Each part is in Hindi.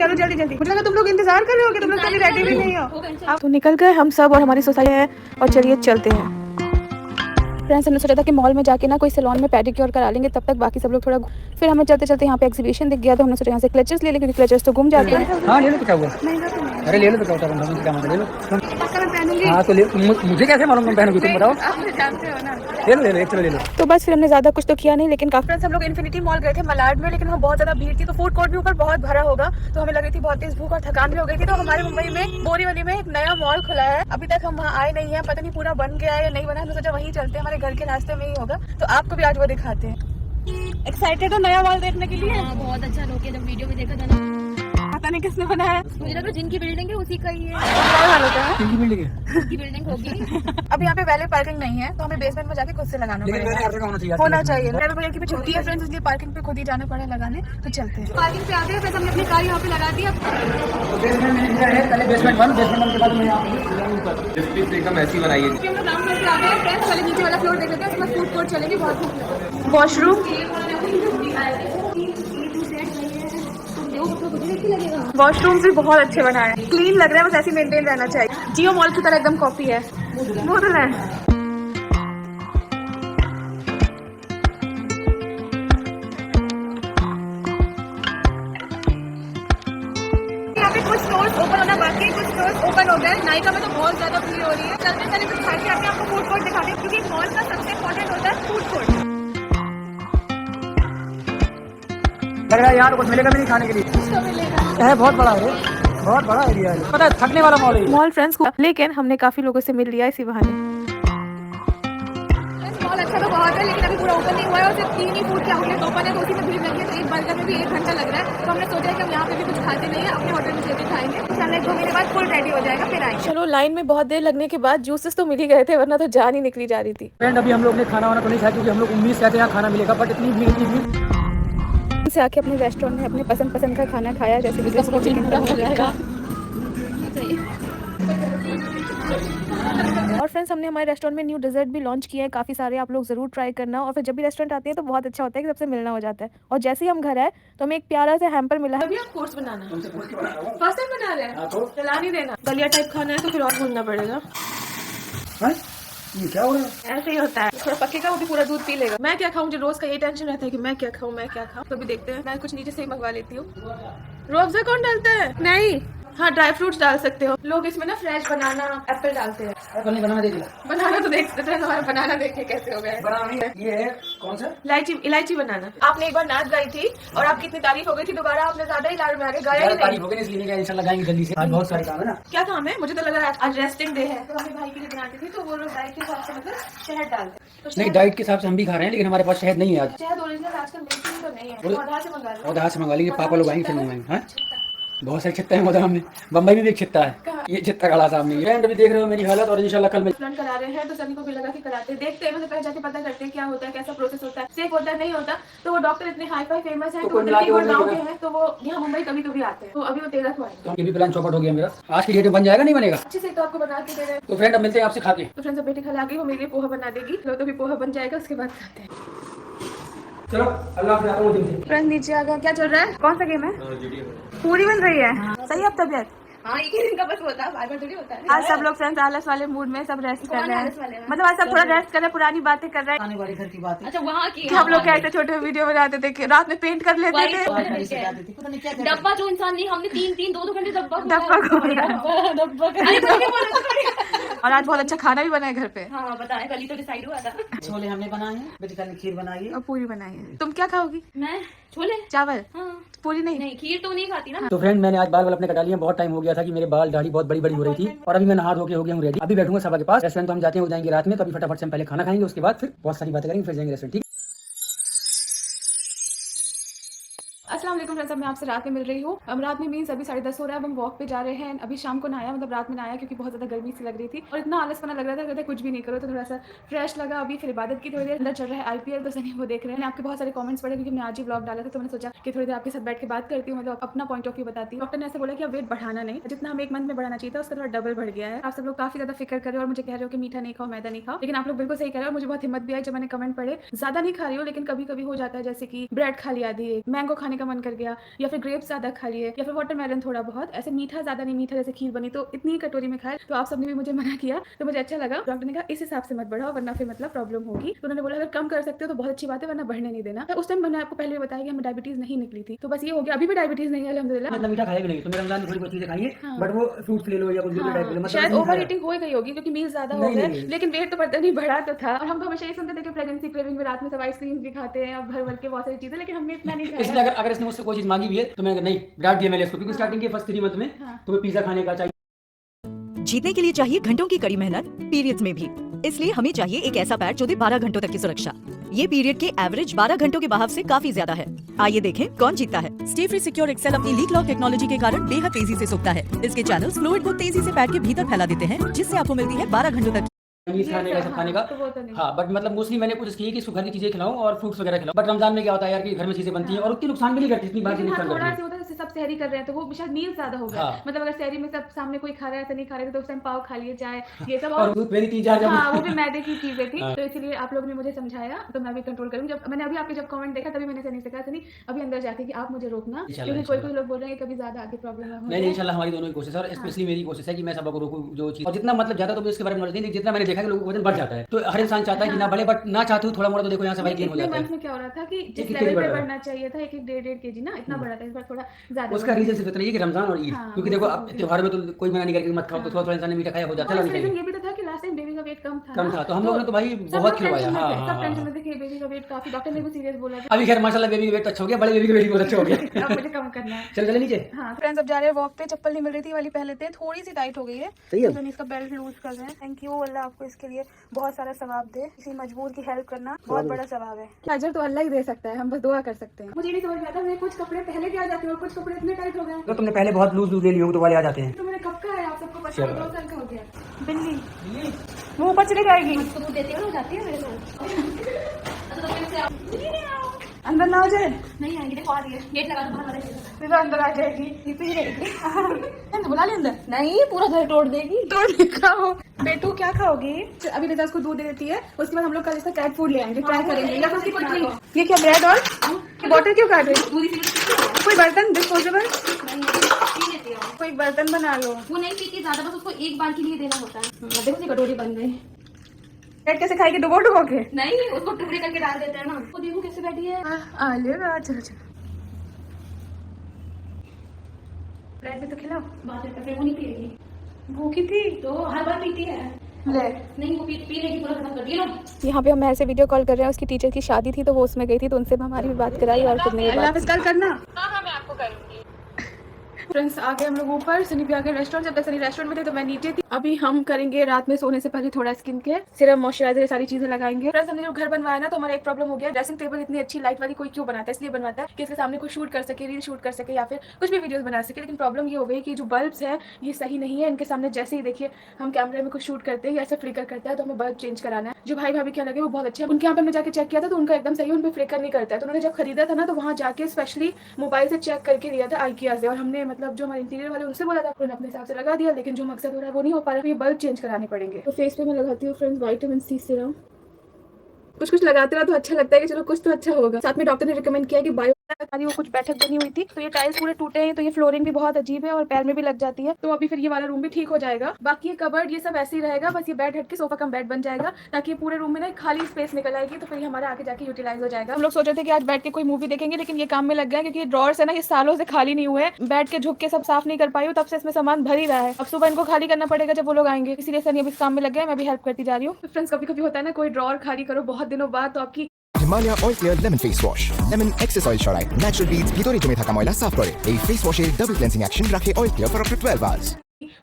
चलो जल्दी जल्दी, मुझे लगा तुम लोग इंतजार कर रहे हो कि तुम लोग कभी रेडी भी नहीं हो। तो निकल गए हम सब और हमारी सोसाइटी है और चलिए चलते हैं। फ्रेंड्स हमने सोचा था कि मॉल में जाके ना कोई सैलून में पेडिक्योर करा लेंगे, तब तक बाकी सब लोग थोड़ा। फिर हमें चलते चलते यहाँ पे एग्जीबिशन दिख गया तो हमने सोचा यहाँ से क्लचेस ले लें क्योंकि क्लचेस तो गुम जाते हैं। हाँ ले लो तो क्या हुआ, अरे ले लो तो क्या होता है, क्या मतलब ले लो। हाँ तो ले, मुझे कैसे मालूम तुम पहनोगी, तुम बताओ। ले लो ले लो, एक किलो ले लो। तो बस फिर हमने ज्यादा कुछ तो किया नहीं, लेकिन काफी हम लोग इन्फिनिटी मॉल गए थे मलाड में, लेकिन वहाँ बहुत ज्यादा भीड़ थी तो फूड कोर्ट भी ऊपर बहुत भरा होगा, तो हमें लगी थी बहुत तेज भूख और थकान भी हो गई थी। तो हमारे मुंबई में बोरीवली में एक नया मॉल खुला है, अभी तक हम वहाँ आए नहीं है, पता नहीं पूरा बन गया है या नहीं बना। हमने सोचा वहीं चलते हैं, हमारे घर के रास्ते में ही होगा, तो आपको भी आज वो दिखाते हैं। एक्साइटेड हो नया मॉल देखने के लिए? बहुत अच्छा लोग जब वीडियो में देखा था ना, पता नहीं किसने बनाया, मुझे लगा जिनकी बिल्डिंग है उसी का ही है। किनकी बिल्डिंग है? उसकी बिल्डिंग होगी। अब यहाँ पे वैले पार्किंग नहीं है तो हमें बेसमेंट में जाके खुद से लगाना पड़ेगा, होना चाहिए। मेरे भैया की भी छुट्टी है फ्रेंड्स, इसलिए पार्किंग पे खुद ही जाना पड़े लगाने। तो चलते हैं, पार्किंग पे आ गए, फिर हमने अपनी कार यहाँ पे लगा दी। बेसमेंट में है, पहले बेसमेंट 1, बेसमेंट 1 के बाद में यहाँ एकदम ऐसी बनाई है। हम लोग ग्राउंड फ्लोर पे आ गए फ्रेंड्स, पहले नीचे वाला फ्लोर देख लेते हैं, उसके बाद फूड कोर्ट चलेंगे। बहुत वॉशरूम भी बहुत अच्छे बनाए हैं, क्लीन लग रहा है, बस ऐसे मेंटेन रहना चाहिए। जियो मॉल की तरह एकदम कॉपी है। मॉडल है यहाँ पे, कुछ स्टोर्स ओपन होना बाकी है, कुछ स्टोर्स ओपन हो गए। नायका में तो बहुत ज्यादा भीड़ हो रही है। चलते चलते कुछ खा के आके आपको फूड कोर्ट दिखाते हैं, क्योंकि मॉल का सबसे इम्पोर्टेंट होता है फूड कोर्ट। लग रहा है यार कुछ मिलेगा भी नहीं खाने के लिए, है बहुत बड़ा है, बहुत बड़ा एरिया है, पता है थकने वाला मॉल है मॉल फ्रेंड्स को, लेकिन हमने काफी लोगों से मिल लिया इसी बहाने। मॉल अच्छा तो बहुत है, लेकिन अभी पूरा ओपन नहीं हुआ है और सिर्फ 3 ही फूड के आउटलेट ओपन है, तो उसी में भीड़ लगी है। तो एक बर्गर में भी 1 घंटा लग रहा है, तो हमने सोचा कि हम यहाँ पे भी कुछ खाते नहीं है, अपने होटल में जाके खाएंगे। इंशाल्लाह 2 महीने बाद फुल रेडी हो जाएगा, फिर आएंगे। चलो लाइन में बहुत देर लगने के बाद जूसेस तो मिल ही गए थे, वरना तो जान ही निकली जा रही थी। फ्रेंड अभी हम लोग ने खाना वाना तो नहीं खाया, क्योंकि हम लोग उम्मीद से आते हैं यहाँ खाना मिलेगा, बट इतनी भीड़ इतनी भीड़ से आके अपने रेस्टोरेंट में अपने पसंद का खाना खाया, जैसे कि चिकन हो जाएगा। और फ्रेंड्स हमने हमारे रेस्टोरेंट में न्यू डेजर्ट भी लॉन्च किए हैं काफ़ी सारे, आप लोग ज़रूर ट्राई करना। और फिर जब भी रेस्टोरेंट आते हैं तो बहुत अच्छा होता है कि सबसे मिलना हो जाता है। और जैसे ही हम घर आए तो हमें एक प्यारा सा हैम्पर मिला है। अभी आप कोर्स बनाना फर्स्ट टाइम बना रहे हैं, चला नहीं देना। दलिया टाइप खाना है तो फिर और भूनना पड़ेगा। ये क्या हो रहा है? ऐसे ही होता है, थोड़ा पकेगा वो भी पूरा दूध पी लेगा। मैं क्या खाऊं, मुझे रोज का ये टेंशन रहता है कि मैं क्या खाऊं मैं क्या खाऊं। तो भी देखते हैं, मैं कुछ नीचे से ही मंगवा लेती हूँ। रूअफ़ज़ा कौन डालता है? नहीं, हाँ ड्राई फ्रूट्स डाल सकते हो। लोग इसमें ना फ्रेश बनाना एप्पल डालते हैं। एप्पल नहीं, बनाना देख लो, बनाना तो देख सकते हैं, हमारा बनाना देखिए कैसे हो गया है। बनाना नहीं है, ये है कौन सा? इलायची बनाना। आपने एक बार नाच गाई थी और आपकी इतनी तारीफ हो गई थी, दोबारा आपने ज्यादा ही लाड़ में आ गए, गाया ही नहीं। तारीफ हो गई इसलिए नहीं, इंशाल्लाह गाएंगे जल्दी से। आज बहुत सारे काम है ना। क्या काम है? मुझे तो लग रहा है आज रेस्टिंग डे है, तो हमें भाई के लिए बनाती थी, तो वो लोग डाइट के हिसाब से मतलब शहद डालते हैं। नहीं, डाइट के हिसाब से हम भी खा रहे हैं, लेकिन हमारे पास शहद नहीं है आज। शहद ओरिजिनल आजकल मिलती तो नहीं है, आधार से मंगा लो। और हाथ से मंगा लेंगे, पापा लोग आएंगे फिर मंगाएंगे। हाँ बहुत सारे छिट्टा है मौदा में, बम्बई में भी एक छिट्टा है, ये छिट्टा खड़ा सामने। फ्रेंड अभी देख रहे हो मेरी हालत, और इंशाल्लाह कल मैं प्लान करा रहे हैं तो सभी को भी लगा कि कराते हैं, देखते हैं, मतलब पहले जाके पता करते हैं क्या होता है, कैसा प्रोसेस होता है, सेफ होता है नहीं होता। तो वो डॉक्टर इतने हाई फाई फेमस है, तो दिल्ली गुड़गांव के हैं, तो वो यहाँ मुंबई कभी कभी आते हैं। तो अभी वो 13 को आएंगे। ये भी प्लान चौपट हो गया मेरा, आज की डेट में बन जाएगा नहीं बनेगा? अच्छे से तो आपको बना के दे रहे हैं। तो फ्रेंड अब मिलते हैं आपसे खा के। तो फ्रेंड्स बेटी खा गई, वो मेरे लिए पोहा बना देगी, तो भी पोहा बन जाएगा, उसके बाद खाते हैं। चलो अल्लाह हाफ़िज़। फ्रेंड्स नीचे आ गया, क्या चल रहा है, कौन सा गेम है? पूरी बन रही है, सही है अब तबीयत? हाँ एक ही दिन का बस होता है, बार बार थोड़ी होता है। आज सब लोग फ्रेंड्स आलस वाले मूड में सब रेस्ट कर रहे आलस वाले हैं, हैं? मतलब आज सब थोड़ा रेस्ट कर रहे हैं, पुरानी बातें कर रहे हैं। आने वाली घर की बात है। अच्छा वहाँ की कि हम लोग कैसे छोटे वीडियो बनाते थे कि रात में पेंट कर लेते थे, डब्बा जो इंसान नहीं, हमने 3-3 2-2 घंटे डब्बा और आज बहुत अच्छा खाना भी बना है घर पे। हाँ बताए, कल ही तो डिसाइड हुआ था। छोले हमने बनाए हैं, बेटी ने खीर बनाई है और पूरी बनाई है। तुम क्या खाओगी? मैं छोले चावल? हाँ। पूरी नहीं? नहीं खीर तो नहीं खाती ना। तो फ्रेंड मैंने आज बाल अपने कटा लिए, बहुत टाइम हो गया था कि मेरे बाल दाढ़ी बहुत बड़ी बड़ी हो रही थी, और अभी मैं नहा धो के हो गया हूँ रेडी। अभी बैठूंगा सभा के पास, रेस्टोरेंट तो हम जाते हैं, हो जाएंगे रात में, तो अभी फटाफट से हम पहले खाना खाएंगे, उसके बाद फिर बहुत सारी बातें करेंगे, फिर जाएंगे रेस्टोरेंट। ठीक। अस्सलाम वालेकुम फ्रेंड्स, अब मैं आपसे रात में मिल रही हूँ। हम रात में मीन्स अभी 10:30 हो रहा है, अब हम वॉक पे जा रहे हैं। अभी शाम को नहाया, मतलब रात में नहाया क्योंकि बहुत ज़्यादा गर्मी सी लग रही थी और इतना आलसपना लग रहा था, कहते कुछ भी नहीं करो, तो थोड़ा सा फ्रेश लगा। अभी फिर इबादत की थोड़ी देर, अंदर चल रहा है IPL, तो सनी वो देख रहे हैं। आपके बहुत सारे कमेंट्स पढ़े क्योंकि मैं आज ही ब्लॉग डाला था, तो मैंने सोचा कि थोड़ी देर आपके साथ बैठ के बात करती हूँ, मतलब अपना पॉइंट ऑफ व्यू बताती हूँ। डॉक्टर ने ऐसे बोला कि अब वेट बढ़ाना नहीं, जितना हम 1 मंथ में बढ़ाना चाहिए था उसका थोड़ा डबल बढ़ गया है। आप सब लोग काफी ज्यादा फिक्र कर रहे हो और मुझे कह रहे हो कि मीठा नहीं खाओ, मैदा नहीं खाओ, लेकिन आप लोग बिल्कुल सही कह रहे हो। मुझे बहुत हिम्मत भी आई जब मैंने कमेंट पढ़े। ज्यादा नहीं खा रही हूँ, लेकिन कभी कभी हो जाता है, जैसे कि ब्रेड खा लिया आधी, मैंगो खाने का मन कर गया, या फिर ग्रेप्स ज़्यादा खा लिए, या फिर वाटरमेलन थोड़ा बहुत, ऐसे मीठा ज़्यादा नहीं, मीठा जैसे खीर बनी तो इतनी ही कटोरी में खाए। तो आप सबने भी मुझे मना किया तो मुझे अच्छा लगा। डॉक्टर ने कहा इस हिसाब से मत बढ़ाओ वरना फिर मतलब प्रॉब्लम होगी। तो उन्होंने बोला अगर कम कर सकते हो तो बहुत अच्छी बात है वरना बढ़ने नहीं देना। तो उस टाइम मैंने आपको पहले बताया कि हमें डायबिटीज नहीं निकली थी, तो बस ये हो गया। अभी भी डायबिटीज नहीं है अल्हम्दुलिल्लाह। मतलब मीठा खाया भी नहीं, तो मेरे रमजान में थोड़ी बहुत चीजें खाइए, हाँ। बट वो फ्रूट्स ले लो या कुछ भी टाइप ले लो, मतलब शायद नहीं ओवर खाया। ईटिंग हो गई होगी क्योंकि मील ज्यादा हो नहीं, गए, नहीं, नहीं। लेकिन वेट तो पता नहीं बढ़ा तो था। और हम तो हमेशा ये सुनते थे कि प्रेगनेंसी क्रेविंग में रात में सब आइसक्रीम भी खाते हैं, अब भर भर के बहुत सारी चीजें, लेकिन हमने इतना नहीं इसलिए खाया। अगर इसने मुझसे कोई चीज मांगी भी है तो मैंने नहीं डांट दिया मैंने इसको, क्योंकि स्टार्टिंग के फर्स्ट 3 मंथ में हाँ। तुम्हें पिज्जा खाने का चाहिए। जीतने के लिए चाहिए घंटों की कड़ी मेहनत पीरियड्स में भी, इसलिए हमें चाहिए एक ऐसा पैड जो दे 12 घंटों तक की सुरक्षा। ये पीरियड के एवरेज 12 घंटों के बहाव से काफी ज्यादा है। आइए देखें कौन जीतता है। स्टे फ्री सिक्योर एक्सेल अपनी लीक लॉक टेक्नोलॉजी के कारण बेहद तेजी से सूखता है। इसके चैनल्स फ्लूइड को तेजी से पैड के भीतर फैला देते हैं, जिससे आपको मिलती है 12 घंटों तक चाइनीज खाने का, सब खाने का। तो वो तो नहीं। हाँ, बट मतलब मोस्टली मैंने कोशिश की है कि इसको घर की चीजें खिलाऊं और फ्रूट्स वगैरह खिलाऊं। बट रमजान में क्या होता है यार कि घर में चीजें बनती हैं और उतनी नुकसान भी नहीं करती जितनी बाहर से लेकिन हाँ, नुकसान थोड़ा करती सा है। होता है जैसे सब सहरी कर रहे हैं तो वो शायद मील ज्यादा हो गया। हाँ। मतलब अगर सहरी में सब सामने कोई खा रहा है ऐसा नहीं खा रहे थे तो उस टाइम पाव खा लिए, चाय ये सब। और दूध मेरी 3-4 हाँ, वो भी मैदे की चीजें थी। हाँ। तो इसलिए आप लोगों ने मुझे समझाया तो मैं भी कंट्रोल करूँ। जब मैंने अभी आपके जब कमेंट देखा तभी मैंने सनी से कहा सनी अभी अंदर जाके कि आप मुझे रोकना, इंशाल्लाह, क्योंकि कोई इंशाल्लाह। कोई लोग बोल रहे हैं कि कभी ज्यादा आगे प्रॉब्लम ना हो नहीं, जाए। इंशाल्लाह हमारी दोनों की कोशिश है, और स्पेशली मेरी कोशिश है कि मैं सबको रोकूं जो चीज। और जितना मतलब ज्यादा तो मुझे इसके बारे में नॉलेज नहीं, जितना मैंने देखा कि लोगों का वजन बढ़ जाता है, तो हर इंसान चाहता है कि ना बढ़े, बट ना चाहते हुए थोड़ा मोड़ा तो देखो यहाँ से भाई गेन हो इतने जाता है। मंथ में क्या हो रहा था कि जिस एक-एक लेवल बढ़ पे रहा है। बढ़ना चाहिए था 1-1 1.5 केजी ना, इतना बढ़ा था। इस बार थोड़ा ज्यादा उसका रीजन सिर्फ इतना ही है कि रमजान और ईद, हाँ, क्योंकि देखो अब त्योहार में तो कोई मना नहीं करके मत खाओ, तो थोड़ा थोड़ा इंसान ने मीठा खाया हो जाता है, और चलो रीजन नहीं ये भी तो था कि लास्ट टाइम बेबी का वेट कम था कम ना, था, तो हम लोग ने तो भाई सब बहुत लोग खिलवाया। टेंशन में हाँ, थे, सब हाँ, टेंशन हाँ। में थे कि बेबी का वेट काफी, डॉक्टर ने भी सीरियस बोला था। अभी खैर माशाल्लाह बेबी का वेट अच्छा हो गया, बड़े बेबी का वेट बहुत अच्छा हो गया। अब मुझे कम करना है। चल चले नीचे। हाँ फ्रेंड्स, अब जा रहे हैं वॉक पे। चप्पल नहीं मिल रही थी, वाली पहले थे, थोड़ी सी टाइट हो गई है। सही है। तो इसका बेल्ट लूज कर रहे हैं। थैंक यू अल्लाह आपको इसके लिए बहुत सारा सवाब दे। किसी मजबूर की हेल्प करना बहुत बड़ा सवाब है। अजर तो अल्लाह ही दे सकता है, हम बस दुआ कर सकते हैं। मुझे नहीं समझ में आता, मेरे कुछ कपड़े पहले भी आ जाते हैं और कुछ कपड़े इतने टाइट हो गए। तो तुमने पहले बहुत लूज ले लिए हो तो वाले आ जाते हैं। तो मेरे कब का है, आप सबको पता है, चलो। 2 साल का हो गया। बिल्ली वो ऊपर चली जाएगी। तो दूध देती हो ना, जाती है मेरे साथ। तो फिर से अंदर ना आ जाए। नहीं आएंगे, देखो आ रही है, गेट लगा दो बाहर वाले से। फिर अंदर आ जाएगी, पीछे रहेगी। बुला ले अंदर। नहीं, पूरा घर तोड़ देगी। तो दिखाओ बेटू क्या खाओगी। अभी रिजा उसको दूध दे देती है, उसके बाद हम लोग कल इसका कैट फूड ले आएंगे, ट्राई करेंगे। या फिर उसकी कोई ट्रीट। ये क्या ब्रेड और बॉटल क्यों काट रही? दूध इसी कोई बर्तन डिस्पोजेबल, नहीं पी लेती हो। कोई बर्तन बना लो। वो नहीं पीती ज्यादा, बस उसको एक बार के लिए देना होता है। देखो उसकी कटोरी बन गई। ब्रेड कैसे खाएगी, डुबो डुबो के? नहीं, उसको टुकड़े करके डाल देते हैं ना। वो देखो कैसे बैठी है। चलो चलो, ब्रेड भी तो खिलाओ। बात करते फिर वो नहीं पिएगी। भूखी थी तो हर बार पीती है। ले। नहीं, वो पी लेगी, पूरा खत्म कर दिया ना। यहाँ पे हम ऐसे वीडियो कॉल कर रहे हैं, उसकी टीचर की शादी थी तो वो उसमें गई थी, तो उनसे हमारी भी बात कराई और फिर नहीं बात कल करना। हाँ मैं आपको करूँगी। फ्रेंड्स आ गए हम लोग ऊपर, सनी भी आ गए रेस्टोरेंट। जब तक सनी रेस्टोरेंट में थे तो मैं नीचे थी। अभी हम करेंगे रात में सोने से पहले थोड़ा स्किन केयर, सिरम, मॉइस्चराइजर, सारी चीजें लगाएंगे। फ्रेंड्स हमने जो घर बनवाया ना तो हमारा एक प्रॉब्लम हो गया, ड्रेसिंग टेबल इतनी अच्छी लाइट वाली कोई क्यों बनाता है, इसलिए बनवाता है कि इसके सामने कोई शूट कर सके, रील शूट कर सके या फिर कुछ भी वीडियोस बना सके। लेकिन प्रॉब्लम ये हो गई कि जो बल्ब्स है ये सही नहीं है, इनके सामने जैसे ही देखिए हम कैमरे में कुछ शूट करते हैं ऐसे फ्लिकर करता है, तो हमें बल्ब चेंज कराना है। जो भाई भाभी क्या लगे वो बहुत अच्छे हैं, उनके यहाँ पे हमने जाके चेक किया था तो उनका एकदम सही, उन पर फ्लिकर नहीं करता है। तो उन्होंने जब खरीदा था ना तो वहाँ जाके स्पेशली मोबाइल से चेक करके लिया था आइकिया से, और हमने मतलब जो हमारे इंटीरियर वाले उनसे बोला था, उन्होंने अपने हिसाब से लगा दिया। लेकिन जो मकसद हो रहा है वो नहीं हो पा रहा है, ये बल्ब चेंज कराने पड़ेंगे। तो फेस पे मैं लगाती हूँ फ्रेंड्स विटामिन सी सीरम। कुछ कुछ लगाते रहो तो अच्छा लगता है कि चलो कुछ तो अच्छा होगा। साथ में डॉक्टर ने रिकमेंड किया कि बायो वो कुछ बैठक बनी हुई थी तो ये टाइल्स पूरे टूटे हैं, तो ये फ्लोरिंग भी बहुत अजीब है और पैर में भी लग जाती है। तो अभी फिर ये वाला रूम भी ठीक हो जाएगा। बाकी ये कबर्ड ये सब ऐसे ही रहेगा, बस ये बेड हट के सोफा कम बेड बन जाएगा ताकि ये पूरे रूम में ना खाली स्पेस निकल आएगी, तो फिर ये हमारा आगे जाके यूटिलाइज हो जाएगा। हम लोग सोच रहे थे कि आज बैठ के कोई मूवी देखेंगे, लेकिन ये काम में लग गया क्योंकि ये ड्रॉर्स है ना ये सालों से खाली नहीं हुए, बैठ के झुक के सब साफ नहीं कर पाई हूँ, तब से इसमें सामान भर ही रहा है। अब सुबह इनको खाली करना पड़ेगा जब वो लोग आएंगे, इसीलिए सर ये भी इस काम में लग गया, मैं भी हेल्प करती जा रही हूँ। फ्रेंड्स कभी कभी होता है ना कोई ड्रॉर खाली करो बहुत दिनों बाद तो आपकी Himalaya oil clear lemon face wash lemon access oil ছড়ায় ন্যাচারাল বিটস ভিতরে জমে থাকা ময়লা সাফ করে এই ফেস ওয়াশের ডাবল ক্লিনজিং অ্যাকশন রাখে oil clear for up to 12 hours.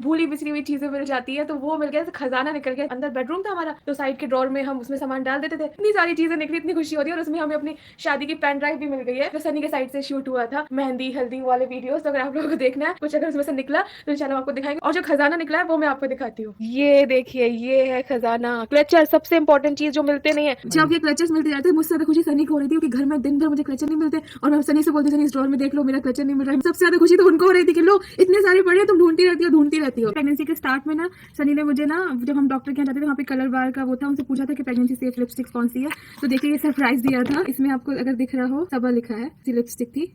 भूली बिसरी हुई चीजें मिल जाती है, तो वो मिल गया, तो खजाना निकल गया। अंदर बेडरूम था हमारा तो साइड के ड्रॉर में हम उसमें सामान डाल देते थे, इतनी सारी चीजें निकली, इतनी खुशी होती है। और उसमें हमें अपनी शादी की पेन ड्राइव भी मिल गई है जो सनी के साइड से शूट हुआ था, मेहंदी हल्दी वाले वीडियोस। तो अगर आप लोगों को देखना है कुछ अगर उसमें से निकला तो इंशाल्लाह आपको दिखाएंगे। और जो खजाना निकला है वो मैं आपको दिखाती हूँ। ये देखिए ये है खजाना। क्लचर सबसे इंपॉर्टेंट चीज जो मिलते नहीं है। जब ये क्लचर्स मिलते जाते हैं मुझसे ज्यादा खुशी सनी को हो रही थी क्योंकि घर में दिन भर मुझे क्लचर नहीं मिलते, और मैं सनी से बोलती सनी इस ड्रॉर में देख लो मेरा क्लचर नहीं मिल रहा है। सबसे ज्यादा खुशी तो उनको हो रही थी कि लो इतने सारे पड़े तुम ढूंढती रहती हो। प्रेगनेंसी के स्टार्ट में ना सनी ने मुझे ना जब हम डॉक्टर के यहाँ जाते थे वहाँ पे कलर बार का वो था, उनसे पूछा था कि प्रेगनेंसी सेफ लिपस्टिक कौन सी है। तो देखिए ये सरप्राइज दिया था, इसमें आपको अगर दिख रहा हो सबा लिखा है, लिपस्टिक थी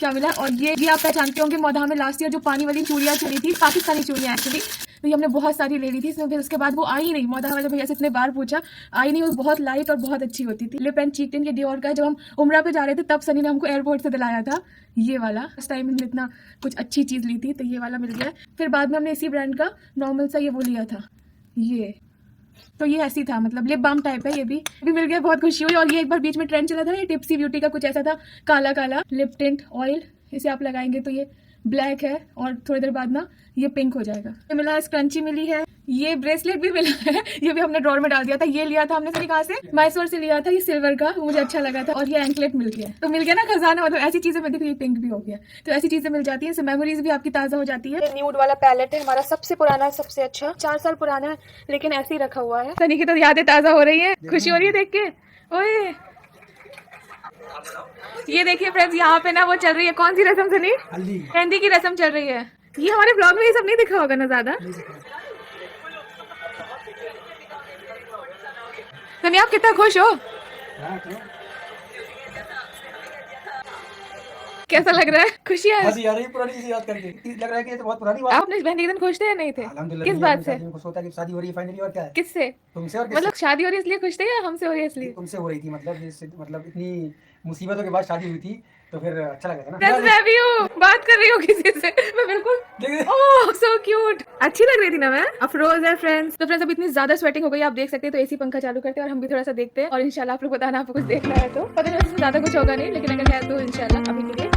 क्या मिला। और ये आप पहचानते होंगे मौधा में लास्ट ईयर जो पानी वाली चूड़ियाँ चली थी, पाकिस्तानी चूड़ियाँ एक्चुअली, तो ये हमने बहुत सारी ले ली थी इसमें। फिर उसके बाद वो आई नहीं, मौधा वाले भैया से इतने बार पूछा, आई नहीं। वो बहुत लाइट और बहुत अच्छी होती थी। लिप एंड चीक टिंट ये डियोर का है। जब हम उम्रा पे जा रहे थे तब सनी ने हमको एयरपोर्ट से दिलाया था ये वाला। उस टाइम हमने इतना कुछ अच्छी चीज़ ली थी तो ये वाला मिल गया। फिर बाद में हमने इसी ब्रांड का नॉर्मल सा ये वो लिया था, ये तो ये ऐसी था, मतलब लिप बाम टाइप है। ये भी मिल गया, बहुत खुशी हुई। और ये एक बार बीच में ट्रेंड चला था, ये टिप्सी ब्यूटी का कुछ ऐसा था, काला काला लिप टिंट ऑयल। इसे आप लगाएंगे तो ये ब्लैक है और थोड़ी देर बाद ना ये पिंक हो जाएगा। ये मिला है, स्क्रंची मिली है, ये ब्रेसलेट भी मिला है, ये भी हमने ड्रॉर में डाल दिया था। ये लिया था हमने सभी कहाँ से, मैसूर से लिया था, ये सिल्वर का, मुझे अच्छा लगा था। और ये एंकलेट मिल गया, तो मिल गया ना खजाना। मतलब ऐसी चीजें मैं देखिए, ये पिंक भी हो गया, तो ऐसी चीजें मिल जाती है। मेमोरीज भी आपकी ताजा हो जाती है। न्यूड वाला पैलेट है हमारा, सबसे पुराना, सबसे अच्छा, 4 साल पुराना है, लेकिन ऐसे ही रखा हुआ है। सनी की तो यादें ताजा हो रही है, खुशी हो रही है देख के। ओए ये देखिए फ्रेंड्स, यहाँ पे ना वो चल रही है, कौन सी रस्म सनी? मेहंदी की रस्म चल रही है। ये हमारे ब्लॉग में ये सब नहीं दिखा होगा ना ज्यादा। सनी आप कितना खुश हो? कैसा लग रहा है? खुशी है? हंसी आ रही है पुरानी चीजें याद करके। लग रहा है कि ये तो बहुत पुरानी बात आप अपने बहन के दिन खुश थे या नहीं थे? है। किस बात से? खुश होता है कि शादी हो रही है फाइनली, और क्या है। किससे? तुमसे और मतलब शादी हो रही है इसलिए खुश थे या हमसे हो रही है इसलिए? तुमसे हो रही थी, मतलब इतनी मुसीबतों के बाद शादी हुई थी, तो फिर अच्छा लगा था ना। Friends, मैं भी हूँ, बात कर रही हूँ किसी से, मैं बिल्कुल। ओह सो क्यूट, अच्छी लग रही थी ना मैं। अफरोज है फ्रेंड्स। तो फ्रेंड्स अब इतनी ज्यादा स्वेटिंग हो गई, आप देख सकते हैं। तो एसी पंखा चालू करते हैं और हम भी थोड़ा सा देखते हैं। और इंशाल्लाह आप लोग बताना आपको कुछ देखना है तो, पता नहीं उसमें ज्यादा कुछ होगा नहीं, लेकिन अगर है तो इंशाल्लाह अभी के लिए